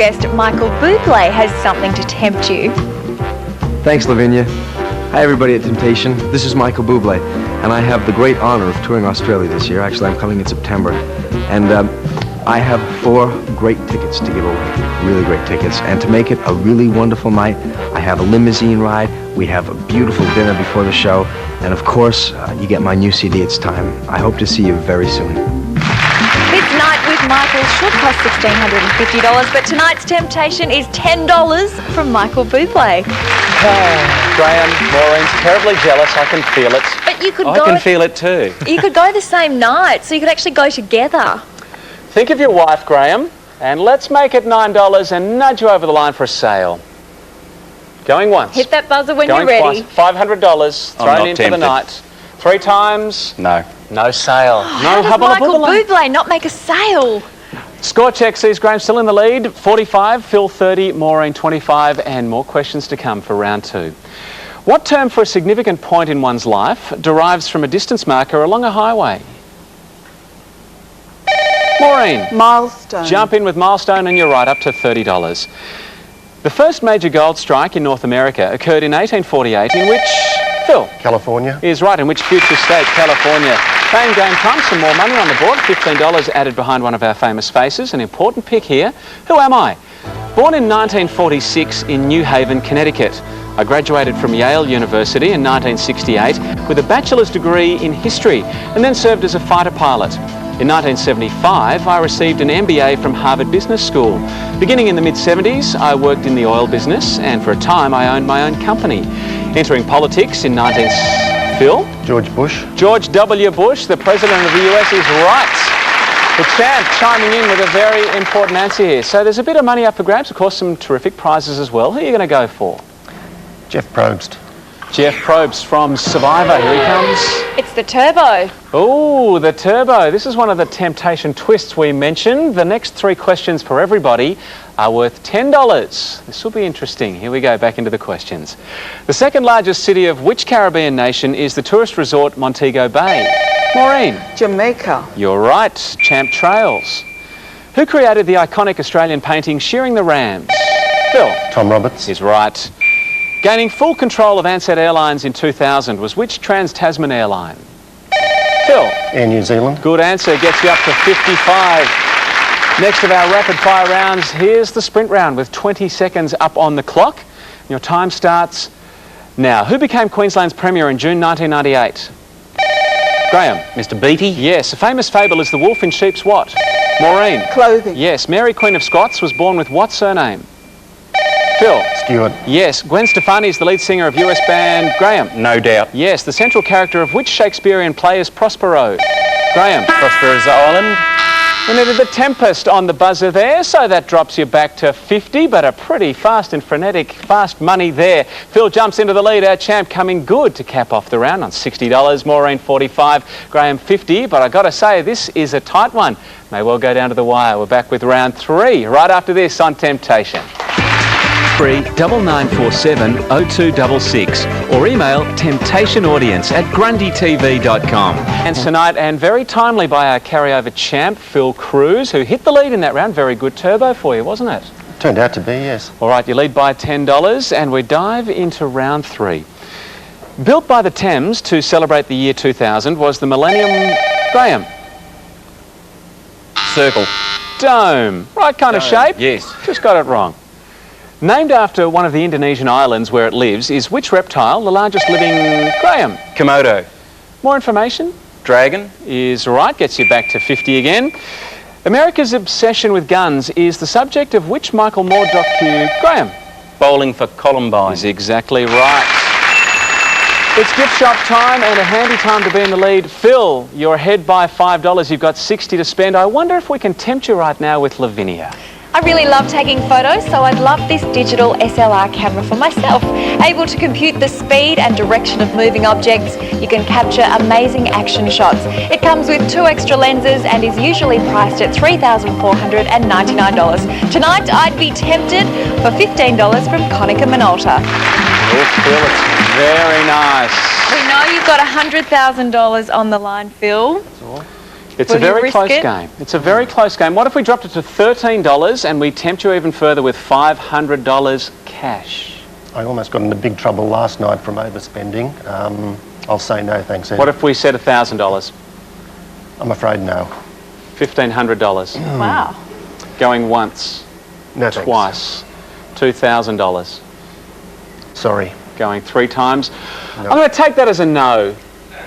guest Michael Bublé has something to tempt you. Thanks, Lavinia. Hi, everybody at Temptation. This is Michael Bublé, and I have the great honor of touring Australia this year. Actually, I'm coming in September, and I have 4 great tickets to give away, really great tickets. And to make it a really wonderful night, I have a limousine ride, we have a beautiful dinner before the show, and of course, you get my new CD, It's Time. I hope to see you very soon. This night with Michael should cost $1,650, but tonight's temptation is $10 from Michael Bublé. Graham, Maureen's terribly jealous, I can feel it. But you could I can feel it too. You could go the same night, so you could actually go together. Think of your wife, Graham, and let's make it $9 and nudge you over the line for a sale. Going once. Hit that buzzer when Going you're ready. Twice. $500 thrown in for the night. 3 times. No. No sale. How does Michael Bublé not make a sale? Score check sees Graham still in the lead. 45, Phil 30, Maureen 25, and more questions to come for round 2. What term for a significant point in one's life derives from a distance marker along a highway? Maureen. Milestone. Jump in with milestone and you're right, up to $30. The first major gold strike in North America occurred in 1848 in which, Phil? California. Is right, in which future state? California. Playing game time, some more money on the board, $15 added behind one of our famous faces. An important pick here. Who am I? Born in 1946 in New Haven, Connecticut. I graduated from Yale University in 1968 with a bachelor's degree in history and then served as a fighter pilot. In 1975, I received an MBA from Harvard Business School. Beginning in the mid-70s, I worked in the oil business, and for a time I owned my own company. Entering politics in Phil? George Bush. George W. Bush, the President of the US, is right. The champ chiming in with a very important answer here. So there's a bit of money up for grabs, of course, some terrific prizes as well. Who are you going to go for? Jeff Probst. Jeff Probst from Survivor. Here he comes. It's the Turbo. Oh, the Turbo. This is one of the temptation twists we mentioned. The next 3 questions for everybody are worth $10. This will be interesting. Here we go, back into the questions. The second largest city of which Caribbean nation is the tourist resort Montego Bay? Maureen. Jamaica. You're right. Champ Trails. Who created the iconic Australian painting Shearing the Rams? Phil. Tom Roberts. He's right. Gaining full control of Ansett Airlines in 2000 was which Trans-Tasman airline? Phil. Air New Zealand. Good answer, gets you up to 55. Next of our rapid fire rounds, here's the sprint round with 20 seconds up on the clock. Your time starts now. Who became Queensland's Premier in June 1998? Graham. Mr. Beattie. Yes, a famous fable is the wolf in sheep's what? Maureen. Clothing. Yes, Mary Queen of Scots was born with what surname? Phil. Stewart. Yes, Gwen Stefani is the lead singer of US band Graham. No doubt. Yes, the central character of which Shakespearean play is Prospero? Graham. Prosperous Island. We needed the Tempest on the buzzer there, so that drops you back to 50, but a pretty fast and frenetic, fast money there. Phil jumps into the lead, our champ coming good to cap off the round on $60. Maureen 45, Graham 50, but I got to say, this is a tight one. May well go down to the wire. We're back with round 3 right after this on Temptation. 9947 0266 or email temptationaudience@grundytv.com. And tonight, and very timely by our carryover champ, Phil Cruz, who hit the lead in that round. Very good turbo for you, wasn't it? Turned out to be, yes. All right, you lead by $10, and we dive into round 3. Built by the Thames to celebrate the year 2000 was the Millennium... Graham. Circle. Dome. Right kind of shape? Yes. Just got it wrong. Named after one of the Indonesian islands where it lives is which reptile, the largest living... Graham. Komodo. More information? Dragon. Is right, gets you back to 50 again. America's obsession with guns is the subject of which Michael Moore docu... Graham. Bowling for Columbine. Is exactly right. It's gift shop time and a handy time to be in the lead. Phil, you're ahead by $5. You've got 60 to spend. I wonder if we can tempt you right now with Lavinia. I really love taking photos, so I'd love this digital SLR camera for myself. Able to compute the speed and direction of moving objects, you can capture amazing action shots. It comes with 2 extra lenses and is usually priced at $3,499. Tonight, I'd be tempted for $15 from Konica Minolta. Oh, Phil, it's very nice. We know you've got $100,000 on the line, Phil. It's Will a you very risk close it? game. It's a very close game. What if we dropped it to $13 and we tempt you even further with $500 cash? I almost got into big trouble last night from overspending. I'll say no, thanks, Ed. What if we said $1,000? I'm afraid no. $1,500. Wow. Going once, No, thanks. twice, $2,000. Sorry. Going 3 times. No. I'm going to take that as a no.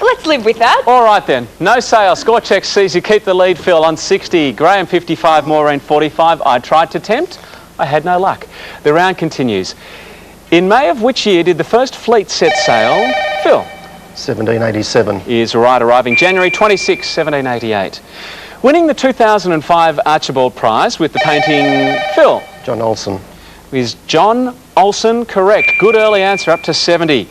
Let's live with that. All right then, no sale. Score check sees you keep the lead, Phil, on 60. Graham 55, Maureen 45. I tried to tempt. I had no luck. The round continues. In May of which year did the first fleet set sail? Phil 1787. is right, arriving January 26, 1788. Winning the 2005 Archibald Prize with the painting, Phil, John Olsen. is John Olsen correct? Good early answer, up to 70.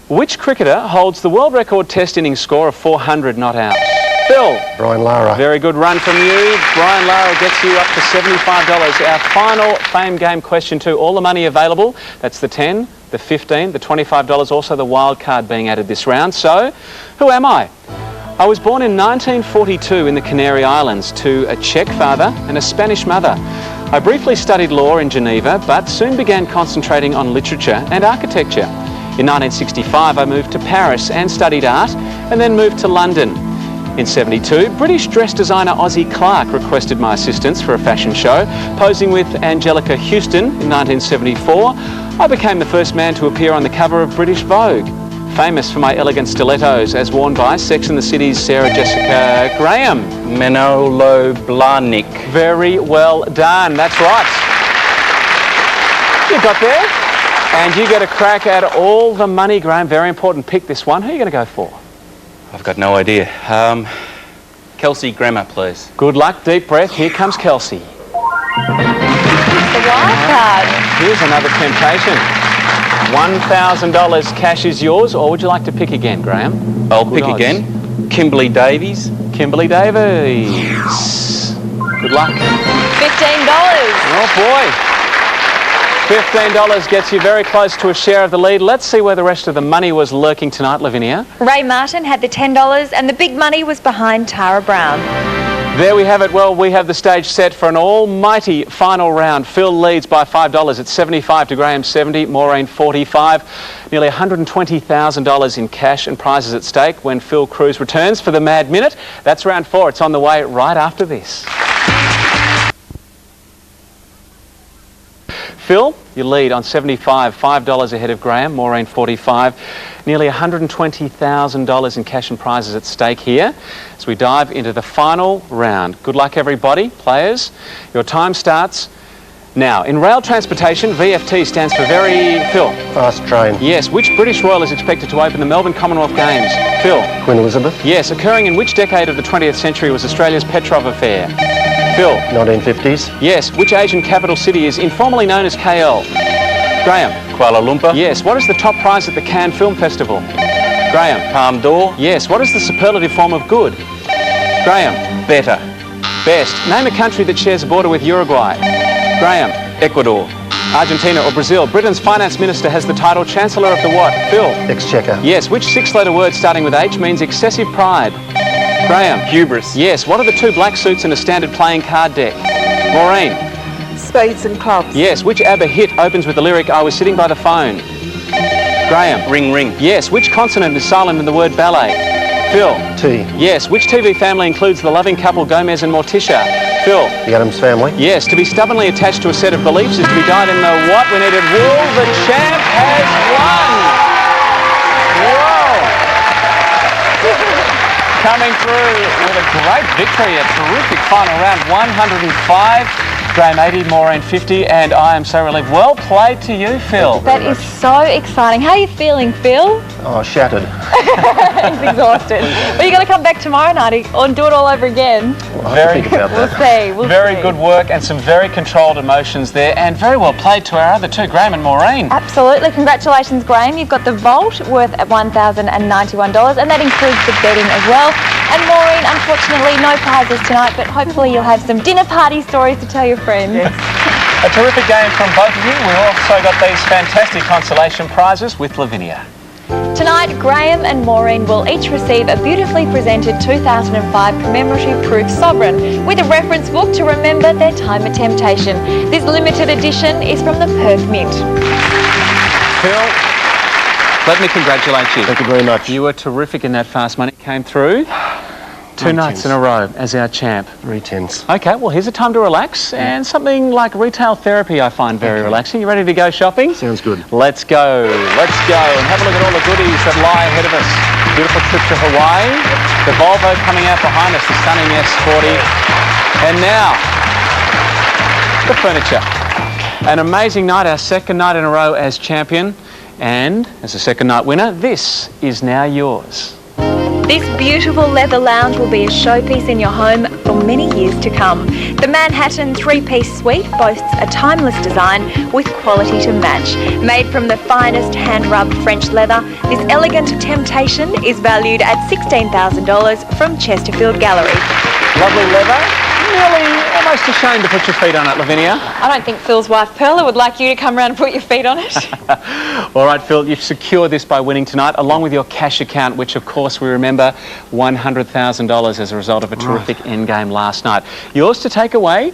Which cricketer holds the world record test innings score of 400 not out? Phil. Brian Lara. Very good run from you. Brian Lara gets you up to $75. Our final fame game question 2. All the money available. That's the 10, the 15, the $25, also the wild card being added this round. So, who am I? I was born in 1942 in the Canary Islands to a Czech father and a Spanish mother. I briefly studied law in Geneva, but soon began concentrating on literature and architecture. In 1965, I moved to Paris and studied art, and then moved to London. In 72, British dress designer Ozzie Clark requested my assistance for a fashion show. Posing with Angelica Houston in 1974, I became the first man to appear on the cover of British Vogue. Famous for my elegant stilettos, as worn by Sex and the City's Sarah Jessica Graham. Manolo Blahnik. Very well done, that's right. You got there. And you get a crack at all the money, Graham. Very important pick, this one. Who are you going to go for? I've got no idea. Kelsey Grammer, please. Good luck, deep breath. Here comes Kelsey. The wild card. Here's another temptation. $1,000 cash is yours, or would you like to pick again, Graham? I'll Good pick odds. again. Kimberly Davies. Kimberly Davies. Good luck. $15. Oh boy. $15 gets you very close to a share of the lead. Let's see where the rest of the money was lurking tonight, Lavinia. Ray Martin had the $10 and the big money was behind Tara Brown. There we have it. Well, we have the stage set for an almighty final round. Phil leads by $5. It's 75 to Graham 70, Maureen 45. Nearly $120,000 in cash and prizes at stake when Phil Cruz returns for the Mad Minute. That's round 4. It's on the way right after this. Phil, you lead on 75, $5 ahead of Graham, Maureen 45. Nearly $120,000 in cash and prizes at stake here as we dive into the final round. Good luck, everybody, players. Your time starts now. In rail transportation, VFT stands for Phil. Fast train. Yes, which British royal is expected to open the Melbourne Commonwealth Games? Phil. Queen Elizabeth. Yes, occurring in which decade of the 20th century was Australia's Petrov Affair? Phil. 1950s. Yes, which Asian capital city is informally known as KL? Graham. Kuala Lumpur. Yes, what is the top prize at the Cannes Film Festival? Graham. Palme d'Or. Yes, what is the superlative form of good? Graham. Better. Best. Name a country that shares a border with Uruguay. Graham. Ecuador. Argentina or Brazil. Britain's finance minister has the title Chancellor of the what? Phil. Exchequer. Yes, which 6-letter word starting with H means excessive pride? Graham. Hubris. Yes, what are the 2 black suits in a standard playing card deck? Maureen. Spades and clubs. Yes, which ABBA hit opens with the lyric I was sitting by the phone? Graham. Ring ring. Yes, which consonant is silent in the word ballet? Phil. T. Yes, which TV family includes the loving couple Gomez and Morticia? Phil. The Addams Family. Yes, to be stubbornly attached to a set of beliefs is to be dyed in the what? We needed wool. The champ has won. Whoa. Coming through with a great victory, a terrific final round, 105. Graham 80, Maureen 50, and I am so relieved. Well played to you, Phil. That is so exciting. How are you feeling, Phil? Oh, shattered. He's exhausted. But you're going to come back tomorrow night and do it all over again. Well, I have to think about We'll that. see. We'll Very see. good work and some very controlled emotions there, and very well played to our other 2, Graham and Maureen. Absolutely. Congratulations, Graham. You've got the vault worth $1,091, and that includes the betting as well. And Maureen, unfortunately, no prizes tonight, but hopefully you'll have some dinner party stories to tell your friends. A terrific game from both of you. We also got these fantastic consolation prizes with Lavinia. Tonight, Graham and Maureen will each receive a beautifully presented 2005 commemorative proof sovereign with a reference book to remember their time of temptation. This limited edition is from the Perth Mint. Phil, let me congratulate you. Thank you very much. You were terrific in that fast money. Came through 2 nights in a row as our champ. Very tense. Okay, well, here's a time to relax and something like retail therapy I find very relaxing. You ready to go shopping? Sounds good. Let's go. Let's go and have a look at all the goodies that lie ahead of us. Beautiful trip to Hawaii. The Volvo coming out behind us, the stunning S40. And now, the furniture. An amazing night, our second night in a row as champion. And as a second night winner, this is now yours. This beautiful leather lounge will be a showpiece in your home for many years to come. The Manhattan 3-piece suite boasts a timeless design with quality to match. Made from the finest hand-rubbed French leather, this elegant temptation is valued at $16,000 from Chesterfield Gallery. Lovely leather. Nearly almost ashamed to put your feet on it, Lavinia. I don't think Phil's wife Perla would like you to come around and put your feet on it. All right, Phil, you've secured this by winning tonight, along with your cash account, which, of course, we remember $100,000 as a result of a terrific endgame last night. Yours to take away,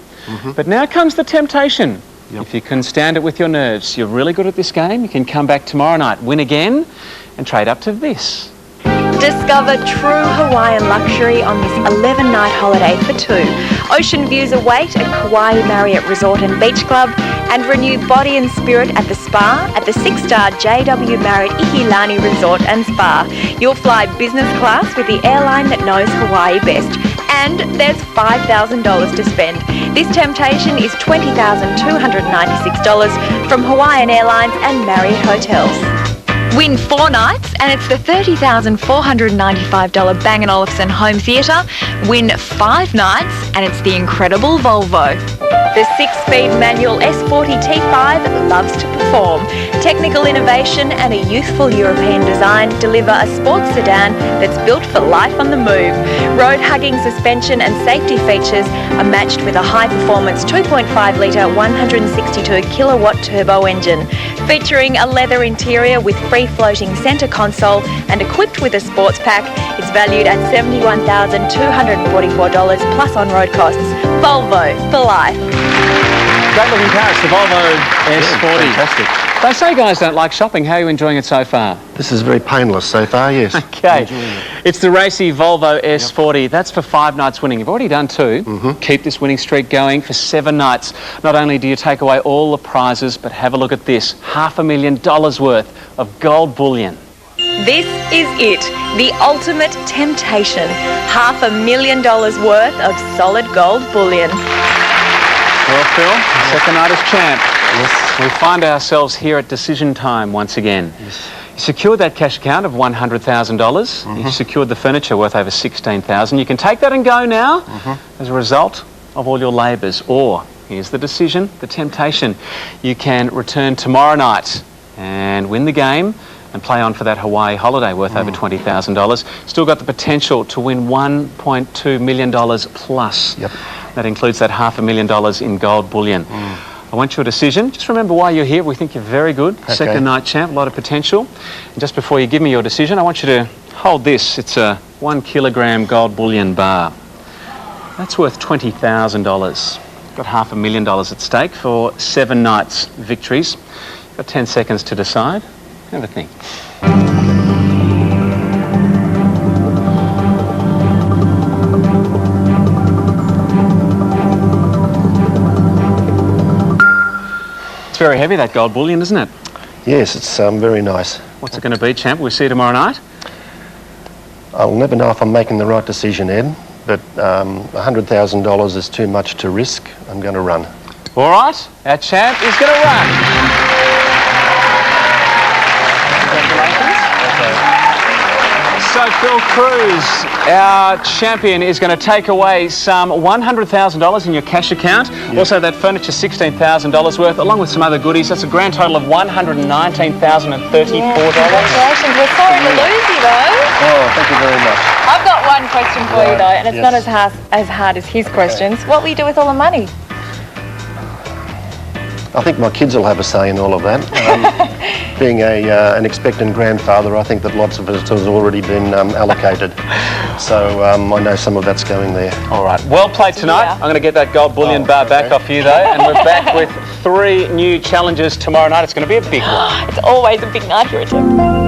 but now comes the temptation. If you can stand it with your nerves, you're really good at this game, you can come back tomorrow night, win again, and trade up to this. Discover true Hawaiian luxury on this 11-night holiday for 2. Ocean views await at Kauai Marriott Resort and Beach Club, and renew body and spirit at the spa at the 6-star JW Marriott Ihilani Resort and Spa. You'll fly business class with the airline that knows Hawaii best. And there's $5,000 to spend. This temptation is $20,296 from Hawaiian Airlines and Marriott Hotels. Win 4 nights and it's the $30,495 Bang & Olufsen Home Theatre. Win 5 nights and it's the incredible Volvo. The 6-speed manual S40 T5 loves to perform. Technical innovation and a youthful European design deliver a sports sedan that's built for life on the move. Road-hugging suspension and safety features are matched with a high-performance 2.5-litre 162-kilowatt turbo engine. Featuring a leather interior with free-floating centre console and equipped with a sports pack, it's valued at $71,244 plus on-road costs. Volvo for life. Great looking car, it's the Volvo S40. Fantastic. They say guys don't like shopping. How are you enjoying it so far? This is very painless so far, yes. Okay. It's the racy Volvo S40. That's for 5 nights winning. You've already done 2. Keep this winning streak going for 7 nights. Not only do you take away all the prizes, but have a look at this. $500,000 worth of gold bullion. This is it, the ultimate temptation. $500,000 worth of solid gold bullion. Well, Phil, second night as champ. Yes. We find ourselves here at decision time once again. Yes. You secured that cash account of $100,000. You secured the furniture worth over $16,000. You can take that and go now as a result of all your labours. Or, here's the decision, the temptation. You can return tomorrow night and win the game and play on for that Hawaii holiday worth over $20,000. Still got the potential to win $1.2 million plus. Yep. That includes that $500,000 in gold bullion. I want your decision. Just remember why you're here. We think you're very good. Okay. Second night champ, a lot of potential. And just before you give me your decision, I want you to hold this. It's a 1 kilogram gold bullion bar. That's worth $20,000. Got $500,000 at stake for 7 nights victories. Got 10 seconds to decide. Have a think. It's very heavy, that gold bullion, isn't it? Yes, it's very nice. What's it going to be, champ? We'll see you tomorrow night. I'll never know if I'm making the right decision, Ed, but $100,000 is too much to risk. I'm going to run. All right, our champ is going to run. So Phil Cruz, our champion, is going to take away some $100,000 in your cash account. Yep. Also that furniture, $16,000 worth, along with some other goodies. That's a grand total of $119,034. Congratulations. We're sorry to lose you though. Oh, thank you very much. I've got one question for you though, and it's not as hard as his questions. What will you do with all the money? I think my kids will have a say in all of that. Being an expectant grandfather, I think that lots of it has already been allocated. So I know some of that's going there. All right, well played tonight. Yeah. I'm going to get that gold bullion bar back off you though, and we're back with 3 new challenges tomorrow night. It's going to be a big one. It's always a big night here at Tim.